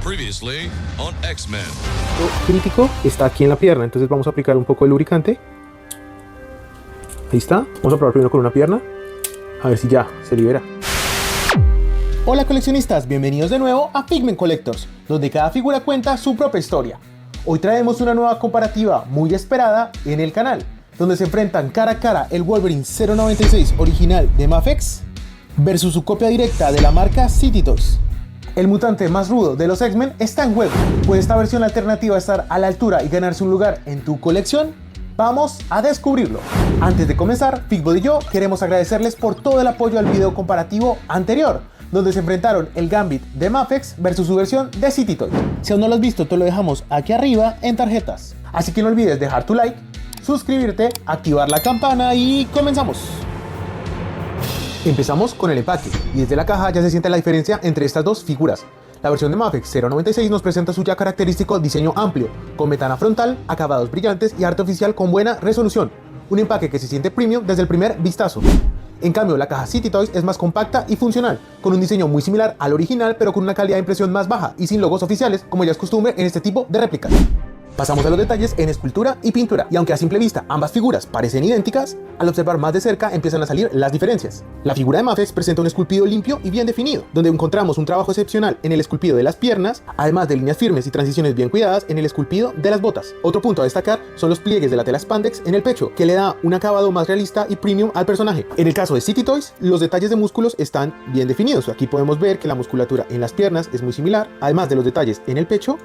Previously on X-Men. Lo crítico está aquí en la pierna, entonces vamos a aplicar un poco de lubricante. Ahí está. Vamos a probar primero con una pierna, a ver si ya se libera. Hola coleccionistas, bienvenidos de nuevo a Figment Collectors, donde cada figura cuenta su propia historia. Hoy traemos una nueva comparativa muy esperada en el canal, donde se enfrentan cara a cara el Wolverine 096 original de Mafex versus su copia directa de la marca City Toys. El mutante más rudo de los X-Men está en juego. ¿Puede esta versión alternativa estar a la altura y ganarse un lugar en tu colección? Vamos a descubrirlo. Antes de comenzar, Figbot y yo queremos agradecerles por todo el apoyo al video comparativo anterior, donde se enfrentaron el Gambit de Mafex versus su versión de City Toys. Si aún no lo has visto, te lo dejamos aquí arriba en tarjetas. Así que no olvides dejar tu like, suscribirte, activar la campana y comenzamos. Empezamos con el empaque, y desde la caja ya se siente la diferencia entre estas dos figuras. La versión de Mafex 096 nos presenta su ya característico diseño amplio, con ventana frontal, acabados brillantes y arte oficial con buena resolución. Un empaque que se siente premium desde el primer vistazo. En cambio, la caja City Toys es más compacta y funcional, con un diseño muy similar al original, pero con una calidad de impresión más baja y sin logos oficiales, como ya es costumbre en este tipo de réplicas. Pasamos a los detalles en escultura y pintura, y aunque a simple vista ambas figuras parecen idénticas, al observar más de cerca empiezan a salir las diferencias. La figura de Mafex presenta un esculpido limpio y bien definido, donde encontramos un trabajo excepcional en el esculpido de las piernas, además de líneas firmes y transiciones bien cuidadas en el esculpido de las botas. Otro punto a destacar son los pliegues de la tela spandex en el pecho, que le da un acabado más realista y premium al personaje. En el caso de City Toys, los detalles de músculos están bien definidos. Aquí podemos ver que la musculatura en las piernas es muy similar, además de los detalles en el pecho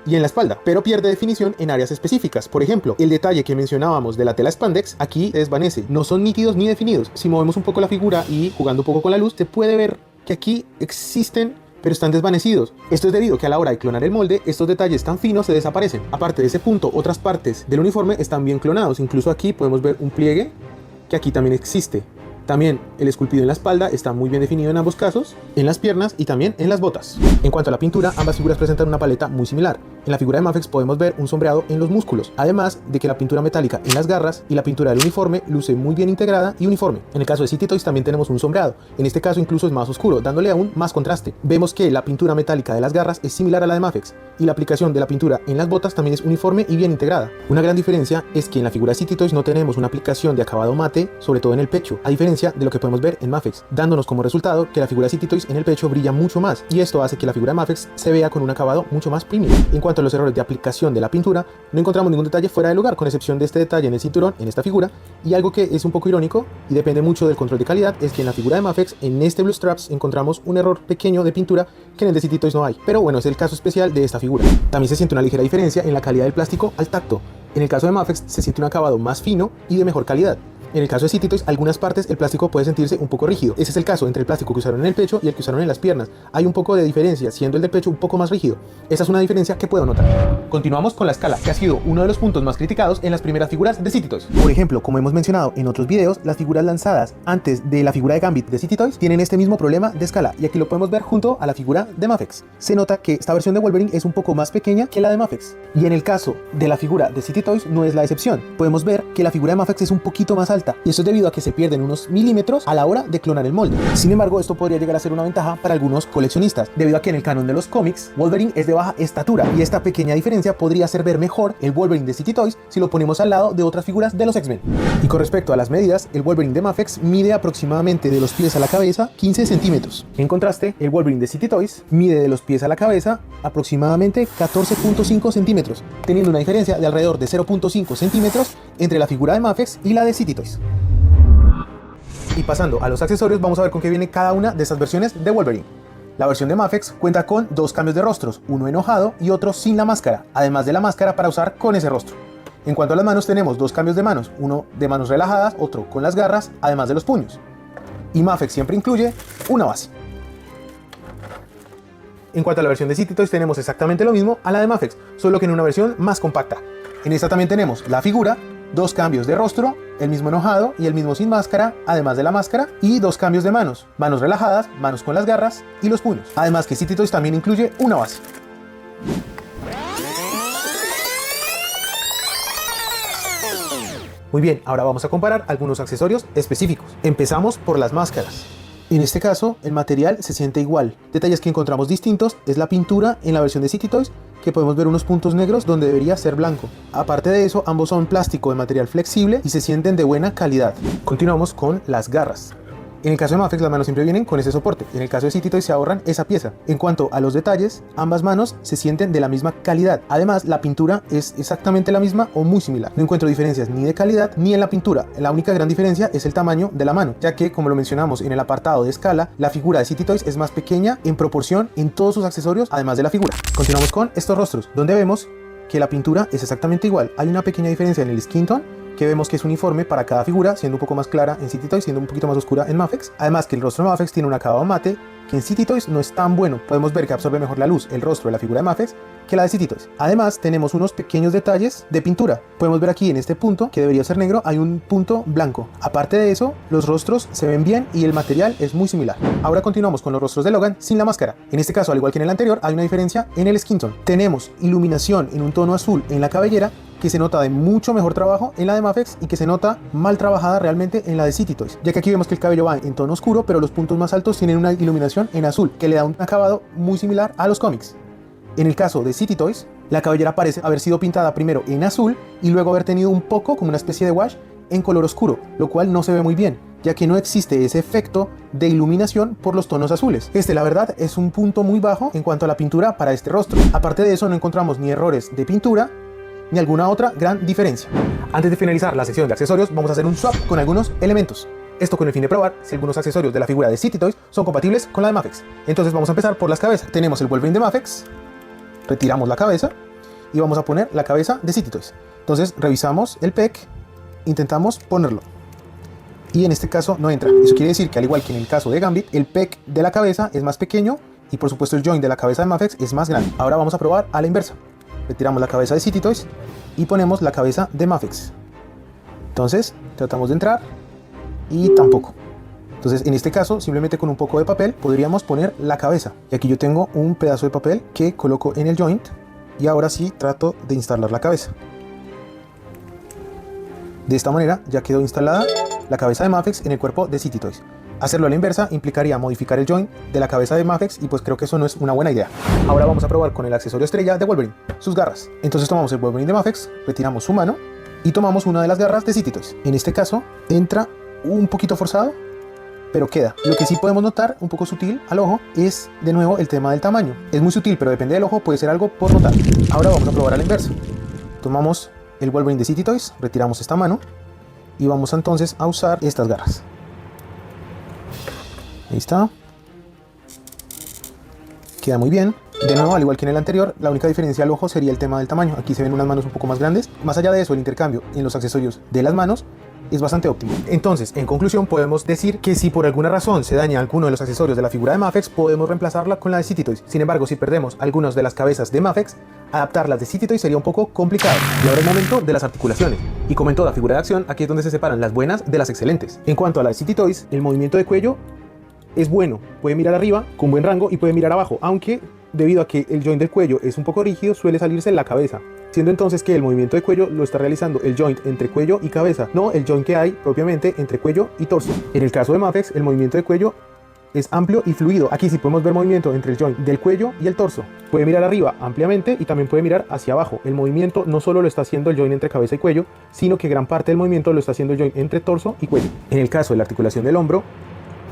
y en la espalda, pero pierde definición en áreas específicas. Por ejemplo, el detalle que mencionábamos de la tela spandex aquí se desvanece, no son nítidos ni definidos. Si movemos un poco la figura y jugando un poco con la luz, se puede ver que aquí existen, pero están desvanecidos. Esto es debido a que a la hora de clonar el molde, estos detalles tan finos se desaparecen. Aparte de ese punto, otras partes del uniforme están bien clonados. Incluso aquí podemos ver un pliegue que aquí también existe. También el esculpido en la espalda está muy bien definido en ambos casos, en las piernas y también en las botas. En cuanto a la pintura, ambas figuras presentan una paleta muy similar. En la figura de Mafex podemos ver un sombreado en los músculos, además de que la pintura metálica en las garras y la pintura del uniforme luce muy bien integrada y uniforme. En el caso de City Toys también tenemos un sombreado, en este caso incluso es más oscuro, dándole aún más contraste. Vemos que la pintura metálica de las garras es similar a la de Mafex, y la aplicación de la pintura en las botas también es uniforme y bien integrada. Una gran diferencia es que en la figura de City Toys no tenemos una aplicación de acabado mate, sobre todo en el pecho, a diferencia de lo que podemos ver en Mafex, dándonos como resultado que la figura de City Toys en el pecho brilla mucho más, y esto hace que la figura de Mafex se vea con un acabado mucho más premium. En cuanto a los errores de aplicación de la pintura, no encontramos ningún detalle fuera de lugar, con excepción de este detalle en el cinturón en esta figura, y algo que es un poco irónico y depende mucho del control de calidad es que en la figura de Mafex, en este Blue Straps, encontramos un error pequeño de pintura que en el de City Toys no hay, pero bueno, es el caso especial de esta figura. También se siente una ligera diferencia en la calidad del plástico al tacto. En el caso de Mafex se siente un acabado más fino y de mejor calidad. En el caso de City Toys, algunas partes el plástico puede sentirse un poco rígido. Ese es el caso entre el plástico que usaron en el pecho y el que usaron en las piernas. Hay un poco de diferencia, siendo el del pecho un poco más rígido. Esa es una diferencia que puedo notar. Continuamos con la escala, que ha sido uno de los puntos más criticados en las primeras figuras de City Toys. Por ejemplo, como hemos mencionado en otros videos, las figuras lanzadas antes de la figura de Gambit de City Toys tienen este mismo problema de escala, y aquí lo podemos ver junto a la figura de Mafex. Se nota que esta versión de Wolverine es un poco más pequeña que la de Mafex, y en el caso de la figura de City Toys no es la excepción. Podemos ver que la figura de Mafex es un poquito más alta, y esto es debido a que se pierden unos milímetros a la hora de clonar el molde. Sin embargo, esto podría llegar a ser una ventaja para algunos coleccionistas, debido a que en el canon de los cómics, Wolverine es de baja estatura, y esta pequeña diferencia podría hacer ver mejor el Wolverine de City Toys si lo ponemos al lado de otras figuras de los X-Men. Y con respecto a las medidas, el Wolverine de Mafex mide aproximadamente de los pies a la cabeza 15 centímetros. En contraste, el Wolverine de City Toys mide de los pies a la cabeza aproximadamente 14.5 centímetros, teniendo una diferencia de alrededor de 0.5 centímetros entre la figura de Mafex y la de City Toys. Y pasando a los accesorios, vamos a ver con qué viene cada una de estas versiones de Wolverine. La versión de Mafex cuenta con dos cambios de rostros, uno enojado y otro sin la máscara, además de la máscara para usar con ese rostro. En cuanto a las manos, tenemos dos cambios de manos, uno de manos relajadas, otro con las garras, además de los puños. Y Mafex siempre incluye una base. En cuanto a la versión de City Toys, tenemos exactamente lo mismo a la de Mafex, solo que en una versión más compacta. En esta también tenemos la figura, dos cambios de rostro, el mismo enojado y el mismo sin máscara, además de la máscara, y dos cambios de manos, manos relajadas, manos con las garras y los puños. Además que City Toys también incluye una base. Muy bien, ahora vamos a comparar algunos accesorios específicos. Empezamos por las máscaras. En este caso, el material se siente igual. Detalles que encontramos distintos es la pintura en la versión de City Toys, que podemos ver unos puntos negros donde debería ser blanco. Aparte de eso, ambos son plástico de material flexible y se sienten de buena calidad. Continuamos con las garras. En el caso de Mafex, las manos siempre vienen con ese soporte. En el caso de City Toys se ahorran esa pieza. En cuanto a los detalles, ambas manos se sienten de la misma calidad. Además, la pintura es exactamente la misma o muy similar. No encuentro diferencias ni de calidad ni en la pintura. La única gran diferencia es el tamaño de la mano, ya que, como lo mencionamos en el apartado de escala, la figura de City Toys es más pequeña en proporción en todos sus accesorios, además de la figura. Continuamos con estos rostros, donde vemos que la pintura es exactamente igual. Hay una pequeña diferencia en el skin tone, que vemos que es uniforme para cada figura, siendo un poco más clara en City Toys, siendo un poquito más oscura en Mafex. Además que el rostro de Mafex tiene un acabado mate, que en City Toys no es tan bueno. Podemos ver que absorbe mejor la luz el rostro de la figura de Mafex que la de City Toys. Además tenemos unos pequeños detalles de pintura. Podemos ver aquí en este punto, que debería ser negro, hay un punto blanco. Aparte de eso, los rostros se ven bien y el material es muy similar. Ahora continuamos con los rostros de Logan sin la máscara. En este caso, al igual que en el anterior, hay una diferencia en el skin tone. Tenemos iluminación en un tono azul en la cabellera, que se nota de mucho mejor trabajo en la de Mafex y que se nota mal trabajada realmente en la de City Toys, ya que aquí vemos que el cabello va en tono oscuro, pero los puntos más altos tienen una iluminación en azul, que le da un acabado muy similar a los cómics. En el caso de City Toys, la cabellera parece haber sido pintada primero en azul y luego haber tenido un poco, como una especie de wash, en color oscuro, lo cual no se ve muy bien, ya que no existe ese efecto de iluminación por los tonos azules. La verdad, es un punto muy bajo en cuanto a la pintura para este rostro. Aparte de eso, no encontramos ni errores de pintura, ni alguna otra gran diferencia. Antes de finalizar la sección de accesorios, vamos a hacer un swap con algunos elementos. Esto con el fin de probar si algunos accesorios de la figura de City Toys son compatibles con la de Mafex. Entonces vamos a empezar por las cabezas. Tenemos el Wolverine de Mafex, retiramos la cabeza y vamos a poner la cabeza de City Toys. Entonces revisamos el pec, intentamos ponerlo y en este caso no entra. Eso quiere decir que, al igual que en el caso de Gambit, el pec de la cabeza es más pequeño y por supuesto el joint de la cabeza de Mafex es más grande. Ahora vamos a probar a la inversa. Retiramos la cabeza de City Toys y ponemos la cabeza de Mafex. Entonces tratamos de entrar y tampoco. Entonces en este caso, simplemente con un poco de papel podríamos poner la cabeza. Y aquí yo tengo un pedazo de papel que coloco en el joint y ahora sí trato de instalar la cabeza. De esta manera ya quedó instalada la cabeza de Mafex en el cuerpo de City Toys. Hacerlo a la inversa implicaría modificar el joint de la cabeza de Mafex y pues creo que eso no es una buena idea. Ahora vamos a probar con el accesorio estrella de Wolverine, sus garras. Entonces tomamos el Wolverine de Mafex, retiramos su mano y tomamos una de las garras de City Toys. En este caso entra un poquito forzado, pero queda. Lo que sí podemos notar un poco sutil al ojo es de nuevo el tema del tamaño. Es muy sutil, pero depende del ojo, puede ser algo por notar. Ahora vamos a probar a la inversa. Tomamos el Wolverine de City Toys, retiramos esta mano y vamos entonces a usar estas garras. Ahí está. Queda muy bien. De nuevo, al igual que en el anterior, la única diferencia al ojo sería el tema del tamaño. Aquí se ven unas manos un poco más grandes. Más allá de eso, el intercambio en los accesorios de las manos es bastante óptimo. Entonces, en conclusión, podemos decir que si por alguna razón se daña alguno de los accesorios de la figura de Mafex, podemos reemplazarla con la de City Toys. Sin embargo, si perdemos algunas de las cabezas de Mafex, adaptarlas de City Toys sería un poco complicado. Y ahora el momento de las articulaciones. Y como en toda figura de acción, aquí es donde se separan las buenas de las excelentes. En cuanto a la de City Toys, el movimiento de cuello es bueno, puede mirar arriba con buen rango y puede mirar abajo, aunque debido a que el joint del cuello es un poco rígido, suele salirse la cabeza, siendo entonces que el movimiento de cuello lo está realizando el joint entre cuello y cabeza, no el joint que hay propiamente entre cuello y torso. En el caso de Mafex, el movimiento de cuello es amplio y fluido. Aquí sí podemos ver movimiento entre el joint del cuello y el torso. Puede mirar arriba ampliamente y también puede mirar hacia abajo. El movimiento no solo lo está haciendo el joint entre cabeza y cuello, sino que gran parte del movimiento lo está haciendo el joint entre torso y cuello. En el caso de la articulación del hombro,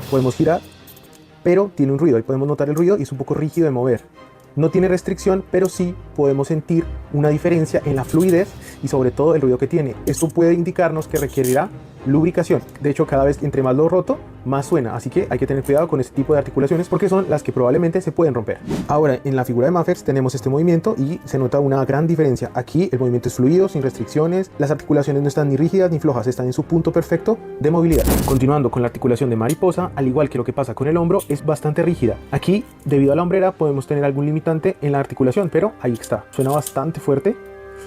podemos girar, pero tiene un ruido. Ahí podemos notar el ruido y es un poco rígido de mover. No tiene restricción, pero sí podemos sentir una diferencia en la fluidez y sobre todo el ruido que tiene. Esto puede indicarnos que requerirá lubricación. De hecho, cada vez entre más lo roto, más suena. Así que hay que tener cuidado con este tipo de articulaciones porque son las que probablemente se pueden romper. Ahora, en la figura de Mafex tenemos este movimiento y se nota una gran diferencia. Aquí el movimiento es fluido, sin restricciones. Las articulaciones no están ni rígidas ni flojas, están en su punto perfecto de movilidad. Continuando con la articulación de mariposa, al igual que lo que pasa con el hombro, es bastante rígida. Aquí, debido a la hombrera, podemos tener algún limitante en la articulación, pero ahí está. Suena bastante fuerte.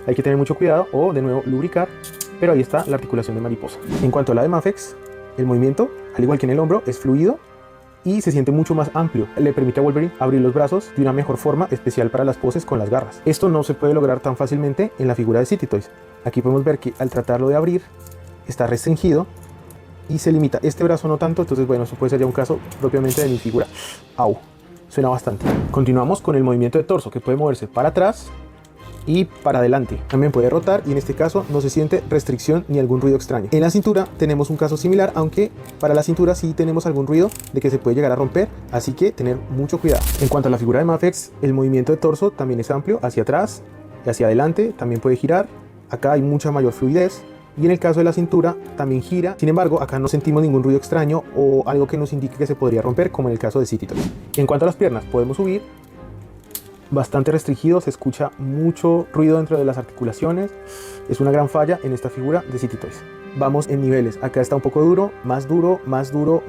Hay que tener mucho cuidado o, de nuevo, lubricar. Pero ahí está la articulación de mariposa. En cuanto a la de Mafex, el movimiento, al igual que en el hombro, es fluido y se siente mucho más amplio. Le permite a Wolverine abrir los brazos de una mejor forma, especial para las poses con las garras. Esto no se puede lograr tan fácilmente en la figura de City Toys. Aquí podemos ver que al tratarlo de abrir está restringido y se limita. Este brazo no tanto, entonces bueno, eso puede ser ya un caso propiamente de mi figura. Au, suena bastante. Continuamos con el movimiento de torso, que puede moverse para atrás y para adelante. También puede rotar y en este caso no se siente restricción ni algún ruido extraño. En la cintura tenemos un caso similar, aunque para la cintura sí tenemos algún ruido de que se puede llegar a romper, así que tener mucho cuidado. En cuanto a la figura de Mafex, el movimiento de torso también es amplio, hacia atrás y hacia adelante, también puede girar. Acá hay mucha mayor fluidez. Y en el caso de la cintura también gira, sin embargo acá no sentimos ningún ruido extraño o algo que nos indique que se podría romper, como en el caso de City Toys. En cuanto a las piernas, podemos subir, bastante restringido, se escucha mucho ruido dentro de las articulaciones, es una gran falla en esta figura de City Toys. Vamos en niveles, acá está un poco duro, más duro,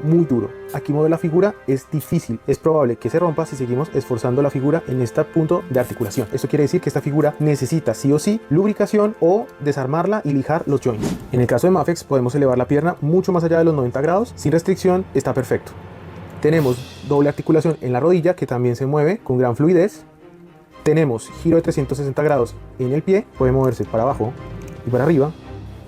muy duro. Aquí mover la figura es difícil, es probable que se rompa si seguimos esforzando la figura en este punto de articulación. Esto quiere decir que esta figura necesita sí o sí lubricación o desarmarla y lijar los joints. En el caso de Mafex podemos elevar la pierna mucho más allá de los 90 grados, sin restricción, está perfecto. Tenemos doble articulación en la rodilla que también se mueve con gran fluidez. Tenemos giro de 360 grados en el pie, puede moverse para abajo y para arriba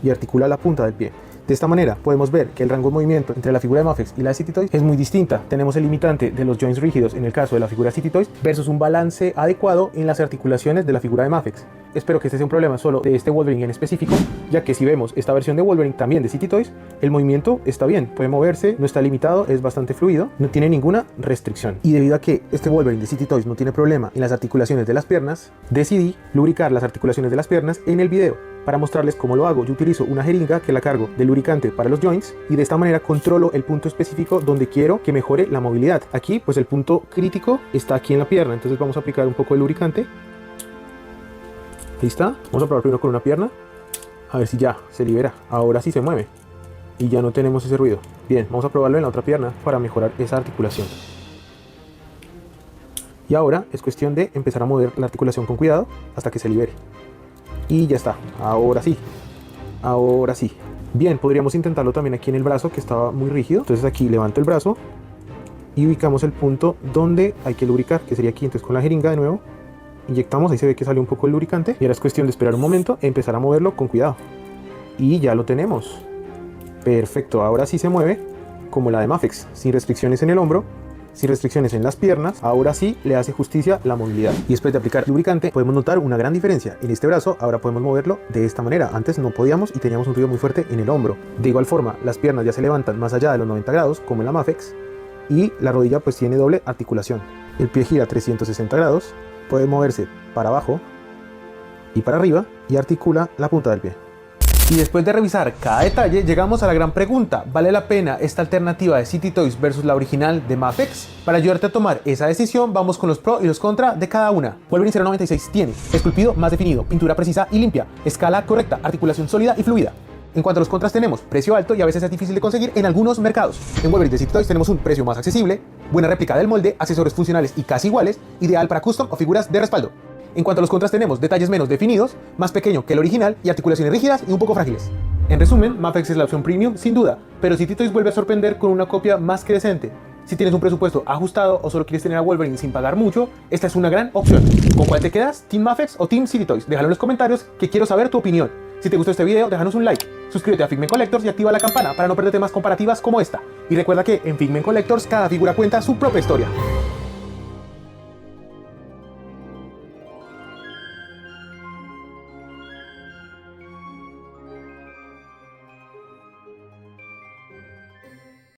y articula la punta del pie. De esta manera podemos ver que el rango de movimiento entre la figura de Mafex y la de City Toys es muy distinta. Tenemos el limitante de los joints rígidos en el caso de la figura de City Toys versus un balance adecuado en las articulaciones de la figura de Mafex. Espero que este sea un problema solo de este Wolverine en específico, ya que si vemos esta versión de Wolverine también de City Toys, el movimiento está bien, puede moverse, no está limitado, es bastante fluido, no tiene ninguna restricción. Y debido a que este Wolverine de City Toys no tiene problema en las articulaciones de las piernas, decidí lubricar las articulaciones de las piernas en el video. Para mostrarles cómo lo hago, yo utilizo una jeringa que la cargo de lubricante para los joints y de esta manera controlo el punto específico donde quiero que mejore la movilidad. Aquí pues el punto crítico está aquí en la pierna, entonces vamos a aplicar un poco de lubricante. Ahí está, vamos a probar primero con una pierna, a ver si ya se libera, ahora sí se mueve y ya no tenemos ese ruido. Bien, vamos a probarlo en la otra pierna para mejorar esa articulación. Y ahora es cuestión de empezar a mover la articulación con cuidado hasta que se libere. Y ya está, ahora sí, ahora sí. Bien, podríamos intentarlo también aquí en el brazo que estaba muy rígido. Entonces aquí levanto el brazo y ubicamos el punto donde hay que lubricar, que sería aquí. Entonces con la jeringa de nuevo inyectamos, ahí se ve que sale un poco el lubricante. Y ahora es cuestión de esperar un momento e empezar a moverlo con cuidado. Y ya lo tenemos. Perfecto, ahora sí se mueve como la de Mafex, sin restricciones en el hombro, sin restricciones en las piernas. Ahora sí le hace justicia la movilidad. Y después de aplicar lubricante podemos notar una gran diferencia. En este brazo ahora podemos moverlo de esta manera. Antes no podíamos y teníamos un ruido muy fuerte en el hombro. De igual forma las piernas ya se levantan más allá de los 90 grados como en la Mafex. Y la rodilla pues tiene doble articulación. El pie gira 360 grados. Puede moverse para abajo y para arriba y articula la punta del pie. Y después de revisar cada detalle, llegamos a la gran pregunta: ¿vale la pena esta alternativa de City Toys versus la original de Mafex? Para ayudarte a tomar esa decisión, vamos con los pros y los contra de cada una. Wolverine 096 tiene esculpido más definido, pintura precisa y limpia, escala correcta, articulación sólida y fluida. En cuanto a los contras tenemos precio alto y a veces es difícil de conseguir en algunos mercados. En Wolverine de City Toys tenemos un precio más accesible, buena réplica del molde, accesorios funcionales y casi iguales, ideal para custom o figuras de respaldo. En cuanto a los contras tenemos detalles menos definidos, más pequeño que el original y articulaciones rígidas y un poco frágiles. En resumen, Mafex es la opción premium sin duda, pero City Toys vuelve a sorprender con una copia más que decente. Si tienes un presupuesto ajustado o solo quieres tener a Wolverine sin pagar mucho, esta es una gran opción. ¿Con cuál te quedas? ¿Team Mafex o Team City Toys? Déjalo en los comentarios que quiero saber tu opinión. Si te gustó este video, déjanos un like, suscríbete a Figment Collectors y activa la campana para no perderte más comparativas como esta. Y recuerda que en Figment Collectors cada figura cuenta su propia historia.